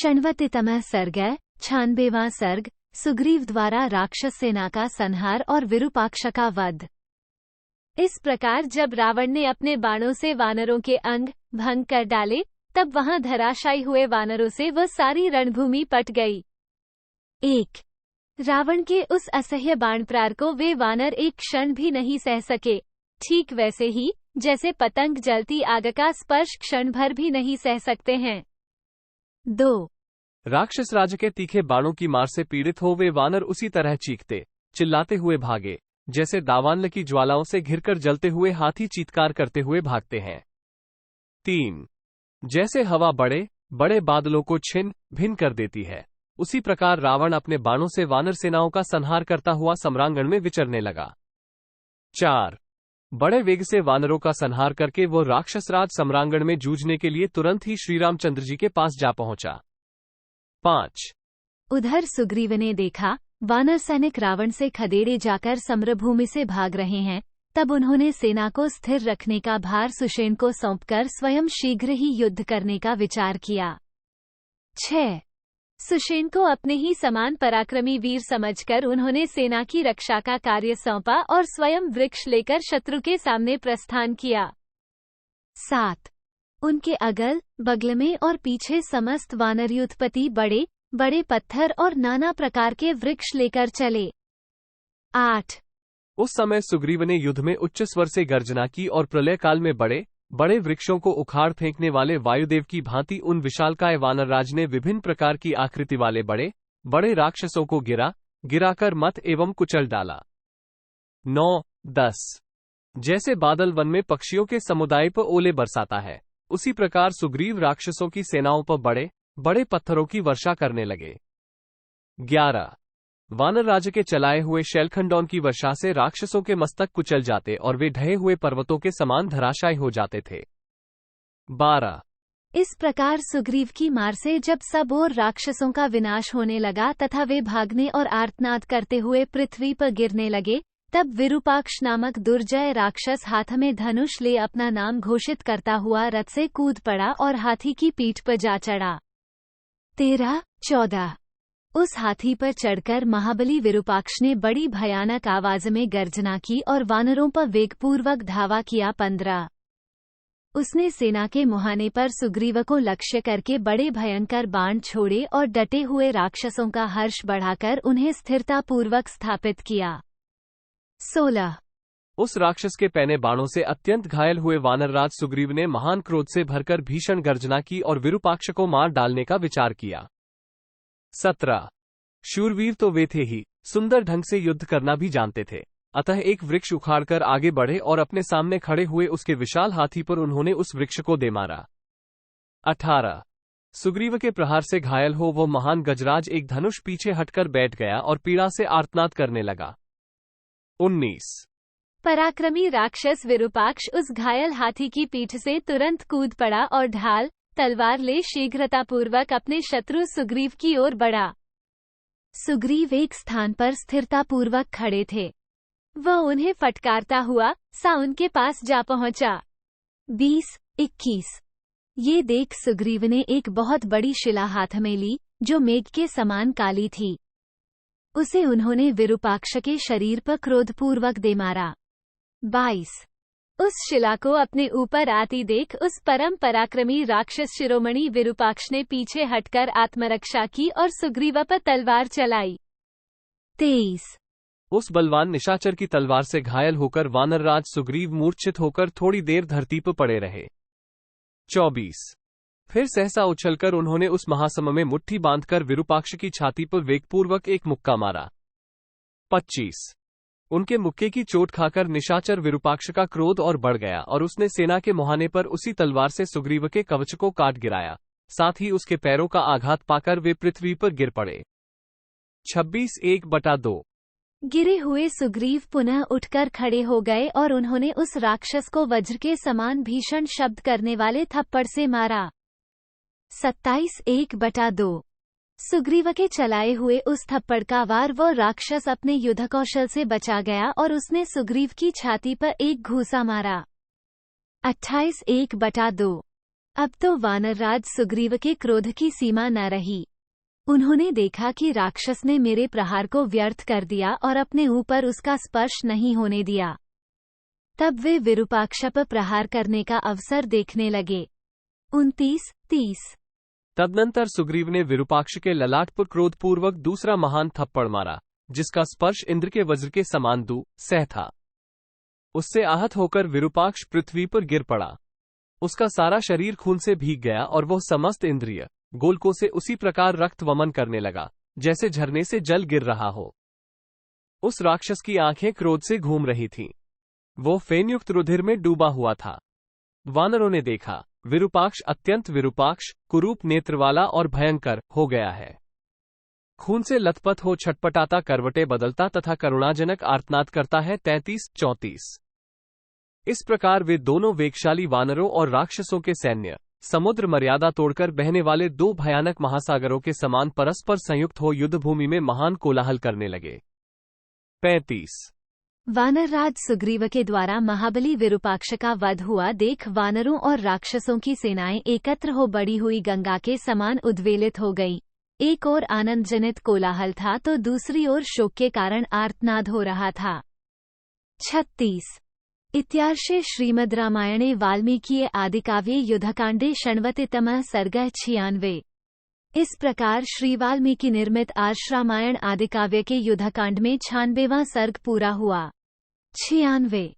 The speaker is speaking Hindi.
षण्वतितमः सर्ग 96वां सर्ग। सुग्रीव द्वारा राक्षस सेना का संहार और विरूपाक्ष का वध। इस प्रकार जब रावण ने अपने बाणों से वानरों के अंग भंग कर डाले, तब वहां धराशायी हुए वानरों से वह सारी रणभूमि पट गई। 1। रावण के उस असह्य बाण प्रहार को वे वानर एक क्षण भी नहीं सह सके, ठीक वैसे ही जैसे पतंग जलती आग का स्पर्श क्षण भर भी नहीं सह सकते हैं। 2। राक्षस राज के तीखे बाणों की मार से पीड़ित हो वे वानर उसी तरह चीखते चिल्लाते हुए भागे, जैसे दावानल की ज्वालाओं से घिरकर जलते हुए हाथी चीत्कार करते हुए भागते हैं। 3। जैसे हवा बड़े बड़े बादलों को छिन्न भिन्न कर देती है, उसी प्रकार रावण अपने बाणों से वानर सेनाओं का संहार करता हुआ सम्रांगण में विचरने लगा। 4। बड़े वेग से वानरों का संहार करके वो राक्षसराज सम्रांगण में जूझने के लिए तुरंत ही श्री रामचंद्र जी के पास जा पहुंचा। 5। उधर सुग्रीव ने देखा वानर सैनिक रावण से खदेड़े जाकर समरभूमि से भाग रहे हैं, तब उन्होंने सेना को स्थिर रखने का भार सुषेण को सौंपकर स्वयं शीघ्र ही युद्ध करने का विचार किया। 6। सुषेण को अपने ही समान पराक्रमी वीर समझकर उन्होंने सेना की रक्षा का कार्य सौंपा और स्वयं वृक्ष लेकर शत्रु के सामने प्रस्थान किया। 7। उनके अगल बगल में और पीछे समस्त वानरयुद्धपति बड़े बड़े पत्थर और नाना प्रकार के वृक्ष लेकर चले। 8। उस समय सुग्रीव ने युद्ध में उच्च स्वर से गर्जना की और प्रलय काल में बड़े बड़े वृक्षों को उखाड़ फेंकने वाले वायुदेव की भांति उन विशालकाय वानरराज ने विभिन्न प्रकार की आकृति वाले बड़े बड़े राक्षसों को गिराकर मत एवं कुचल डाला। 9, 10 जैसे बादल वन में पक्षियों के समुदाय पर ओले बरसाता है, उसी प्रकार सुग्रीव राक्षसों की सेनाओं पर बड़े बड़े पत्थरों की वर्षा करने लगे। 11 वानर राज के चलाए हुए शैलखंडों की वर्षा से राक्षसों के मस्तक कुचल जाते और वे ढहे हुए पर्वतों के समान धराशायी हो जाते थे। 12 इस प्रकार सुग्रीव की मार से जब सब ओर राक्षसों का विनाश होने लगा तथा वे भागने और आर्तनाद करते हुए पृथ्वी पर गिरने लगे, तब विरूपाक्ष नामक दुर्जय राक्षस हाथ में धनुष ले अपना नाम घोषित करता हुआ रथ से कूद पड़ा और हाथी की पीठ पर जा चढ़ा। 13, 14 उस हाथी पर चढ़कर महाबली विरूपाक्ष ने बड़ी भयानक आवाज में गर्जना की और वानरों पर वेगपूर्वक धावा किया। 15 उसने सेना के मुहाने पर सुग्रीव को लक्ष्य करके बड़े भयंकर बाण छोड़े और डटे हुए राक्षसों का हर्ष बढ़ाकर उन्हें स्थिरतापूर्वक स्थापित किया। 16 उस राक्षस के पैने बाणों से अत्यंत घायल हुए वानरराज सुग्रीव ने महान क्रोध से भरकर भीषण गर्जना की और विरूपाक्ष को मार डालने का विचार किया। 17 शूरवीर तो वे थे ही, सुंदर ढंग से युद्ध करना भी जानते थे, अतः एक वृक्ष उखाड़कर आगे बढ़े और अपने सामने खड़े हुए उसके विशाल हाथी पर उन्होंने उस वृक्ष को दे मारा। 18 सुग्रीव के प्रहार से घायल हो वो महान गजराज एक धनुष पीछे हटकर बैठ गया और पीड़ा से आर्तनाद करने लगा। 19 पराक्रमी राक्षस विरूपाक्ष उस घायल हाथी की पीठ से तुरंत कूद पड़ा और ढाल तलवार ले शीघ्रतापूर्वक अपने शत्रु सुग्रीव की ओर बढ़ा। सुग्रीव एक स्थान पर स्थिरतापूर्वक खड़े थे, वह उन्हें फटकारता हुआ सा उनके पास जा पहुंचा। 20, 21 ये देख सुग्रीव ने एक बहुत बड़ी शिला हाथ में ली जो मेघ के समान काली थी, उसे उन्होंने विरूपाक्ष के शरीर पर क्रोधपूर्वक दे मारा। 22 उस शिला को अपने ऊपर आती देख उस परम पराक्रमी राक्षस शिरोमणि विरूपाक्ष ने पीछे हटकर आत्मरक्षा की और सुग्रीव पर तलवार चलाई। 23 उस बलवान निशाचर की तलवार से घायल होकर वानरराज सुग्रीव मूर्छित होकर थोड़ी देर धरती पर पड़े रहे। 24 फिर सहसा उछलकर उन्होंने उस महासम में मुट्ठी बांधकर विरूपाक्ष की छाती पर वेगपूर्वक एक मुक्का मारा। 25 उनके मुक्के की चोट खाकर निशाचर विरूपाक्ष का क्रोध और बढ़ गया और उसने सेना के मुहाने पर उसी तलवार से सुग्रीव के कवच को काट गिराया, साथ ही उसके पैरों का आघात पाकर वे पृथ्वी पर गिर पड़े। 26 1/2 गिरे हुए सुग्रीव पुनः उठकर खड़े हो गए और उन्होंने उस राक्षस को वज्र के समान भीषण शब्द करने वाले थप्पड़ से मारा। 27 1/2 सुग्रीव के चलाए हुए उस थप्पड़ का वार वो राक्षस अपने युद्ध कौशल से बचा गया और उसने सुग्रीव की छाती पर एक घूसा मारा। 28 1/2 अब तो वानरराज सुग्रीव के क्रोध की सीमा न रही। उन्होंने देखा कि राक्षस ने मेरे प्रहार को व्यर्थ कर दिया और अपने ऊपर उसका स्पर्श नहीं होने दिया। तब वे विरूपाक्ष पर प्रहार करने का अवसर देखने लगे। 29-30 तदनंतर सुग्रीव ने विरूपाक्ष के ललाट पर क्रोधपूर्वक दूसरा महान थप्पड़ मारा, जिसका स्पर्श इंद्र के वज्र के समान सह था। उससे आहत होकर विरूपाक्ष पृथ्वी पर गिर पड़ा। उसका सारा शरीर खून से भीग गया और वह समस्त इंद्रिय गोलकों से उसी प्रकार रक्त वमन करने लगा, जैसे झरने से जल गिर रहा हो। उस राक्षस की आंखें क्रोध से घूम रही थीं। वो फेनयुक्त रुधिर में डूबा हुआ था। वानरों ने देखा, विरूपाक्ष अत्यंत विरूपाक्ष, कुरूप नेत्र वाला और भयंकर हो गया है। खून से लथपथ हो छटपटाता, करवटें बदलता तथा करुणाजनक आर्तनाद करता है। 33-34 इस प्रकार वे दोनों वेगशाली वानरों और राक्षसों के सैन्य समुद्र मर्यादा तोड़कर बहने वाले दो भयानक महासागरों के समान परस्पर संयुक्त हो युद्धभूमि में महान कोलाहल करने लगे। 35 वानरराज सुग्रीव के द्वारा महाबली विरूपाक्ष का वध हुआ देख वानरों और राक्षसों की सेनाएं एकत्र हो बड़ी हुई गंगा के समान उद्वेलित हो गई। एक ओर आनंदजनित कोलाहल था तो दूसरी ओर शोक के कारण आर्तनाद हो रहा था। 36 इत्यार्षे श्रीमद् रामायणे वाल्मीकिये आदिकाव्ये युद्धकांडे षण्वतितमः सर्गः 96। इस प्रकार श्री वाल्मीकि निर्मित आर्ष रामायण आदिकाव्य के युद्धकांड में 96वां सर्ग पूरा हुआ। 96